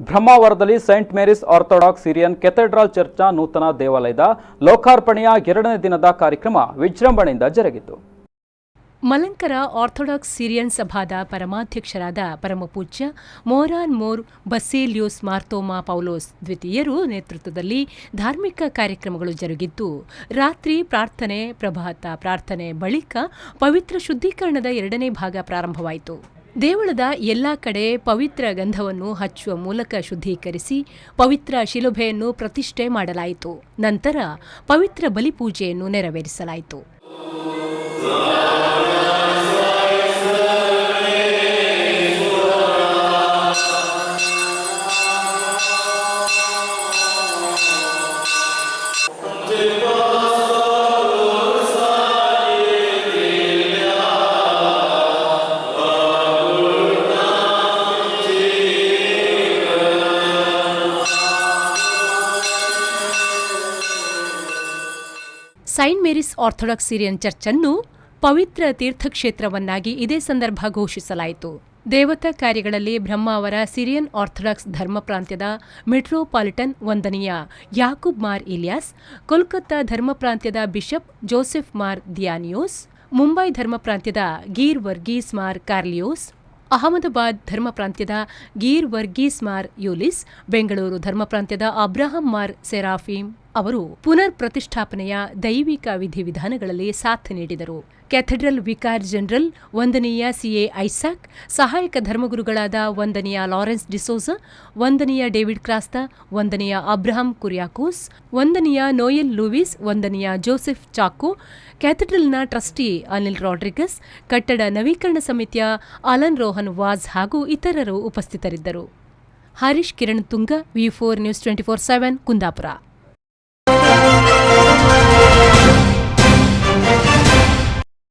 ಬ್ರಹ್ಮಾವರದಲ್ಲಿ Saint Mary's Orthodox Syrian Cathedral ಚರ್ಚ್ನ ನೂತನ ದೇವಾಲಯದ ಲೋಕಾರ್ಪಣೆಯ 2ನೇ ದಿನದ ಕಾರ್ಯಕ್ರಮ ವಿಜೃಂಭಣೆಯಿಂದ ಜರುಗಿತು. ಮಲಂಕರ ಆರ್ಥೋಡಾಕ್ಸ್ ಸಿರಿಯನ್ ಸಭಾದ ಪರಮಾಧ್ಯಕ್ಷರಾದ ಪರಮಪೂಜ್ಯ ಮೋರಾನ್ ಮೋರ್ ಬಸೇಲಿಯೋಸ್ ಮಾರ್ತೋಮಾ ಪೌಲೋಸ್ ದ್ವಿತೀಯರು ನೇತೃತ್ವದಲ್ಲಿ ಧಾರ್ಮಿಕ ಕಾರ್ಯಕ್ರಮಗಳು ಜರುಗಿದ್ದು, ರಾತ್ರಿ ಪ್ರಾರ್ಥನೆ, ಪ್ರಭಾತ ಪ್ರಾರ್ಥನೆ ಬಳಿಕ ಪವಿತ್ರ ಶುದ್ಧೀಕರಣದ 2ನೇ ಭಾಗ ಪ್ರಾರಂಭವಾಯಿತು. ದೇವಳದ ಎಲ್ಲಾ ಕಡೆ ಪವಿತ್ರ ಗಂಧವನ್ನು ಹಚ್ಚುವ ಮೂಲಕ ಶುದ್ಧೀಕರಿಸಿ ಪವಿತ್ರ ಶಿಲುಬೆಯನ್ನು ಪ್ರತಿಷ್ಠೆ ಮಾಡಲಾಯಿತು. ನಂತರ ಪವಿತ್ರ ಬಲಿಪೂಜೆಯನ್ನು ನೆರವೇರಿಸಲಾಯಿತು. Saint Mary's Orthodox Syrian church ಅನ್ನು ಪವಿತ್ರ ತೀರ್ಥಕ್ಷೇತ್ರವನ್ನಾಗಿ ಇದೇ ಸಂದರ್ಭ ಘೋಷಿಸಲಾಯಿತು. ದೇವತಾ ಕಾರ್ಯಗಳಲ್ಲಿ ಬ್ರಹ್ಮಾವರ ಸಿರಿಯನ್ ಆರ್ಥೋಡಾಕ್ಸ್ ಧರ್ಮ ಪ್ರಾಂತ್ಯದ ಮೆಟ್ರೋಪಾಲಿಟನ್ ವಂದನೀಯ ಯಾಕೂಬ್ ಮಾರ್ ಇಲಿಯಾಸ್, ಕೋಲ್ಕತ್ತಾ ಧರ್ಮ ಪ್ರಾಂತ್ಯದ ಬಿಷಪ್ ಜೋಸೆಫ್ ಮಾರ್ ದಿಯಾನಿಯೋಸ್, ಮುಂಬೈ ಧರ್ಮ ಪ್ರಾಂತ್ಯದ ಗೀರ್ ವರ್ಗೀಸ್ ಮಾರ್ ಕಾರ್ಲಿಯೋಸ್, ಅಹಮದಾಬಾದ್ ಧರ್ಮ ಪ್ರಾಂತ್ಯದ ಗೀರ್ ವರ್ಗೀಸ್ ಮಾರ್ ಯೂಲಿಸ್, ಬೆಂಗಳೂರು ಧರ್ಮ ಪ್ರಾಂತ್ಯದ ಅಬ್ರಹಾಂ ಮಾರ್ ಸೆರಾಫಿಮ್ ಅವರು ಪುನರ್ ಪ್ರತಿಷ್ಠಾಪನೆಯ ದೈವಿಕ ವಿಧಿವಿಧಾನಗಳಲ್ಲಿ ಸಾಥ್ ನೀಡಿದರು. ಕ್ಯಾಥೆಡ್ರಲ್ ವಿಕಾರ್ ಜನರಲ್ ವಂದನೀಯ ಸಿಎ ಐಸಾಕ್, ಸಹಾಯಕ ಧರ್ಮಗುರುಗಳಾದ ವಂದನೀಯ ಲಾರೆನ್ಸ್ ಡಿಸೋಜ, ವಂದನೀಯ ಡೇವಿಡ್ ಕ್ರಾಸ್ತಾ, ವಂದನೀಯ ಅಬ್ರಹಾಂ ಕುರಿಯಾಕೋಸ್, ವಂದನೀಯ ನೋಯೆಲ್ ಲೂವಿಸ್, ವಂದನೀಯ ಜೋಸೆಫ್ ಚಾಕೋ, ಕ್ಯಾಥೆಡ್ರಲ್ನ ಟ್ರಸ್ಟಿ ಅನಿಲ್ ರಾಡ್ರಿಗಸ್, ಕಟ್ಟಡ ನವೀಕರಣ ಸಮಿತಿಯ ಅಲನ್ ರೋಹನ್ ವಾಜ್ ಹಾಗೂ ಇತರರು ಉಪಸ್ಥಿತರಿದ್ದರು. ಹರೀಶ್ ಕಿರಣ್ ತುಂಗ, ವಿ4 ನ್ಯೂಸ್ 24/7 ಕುಂದಾಪುರ.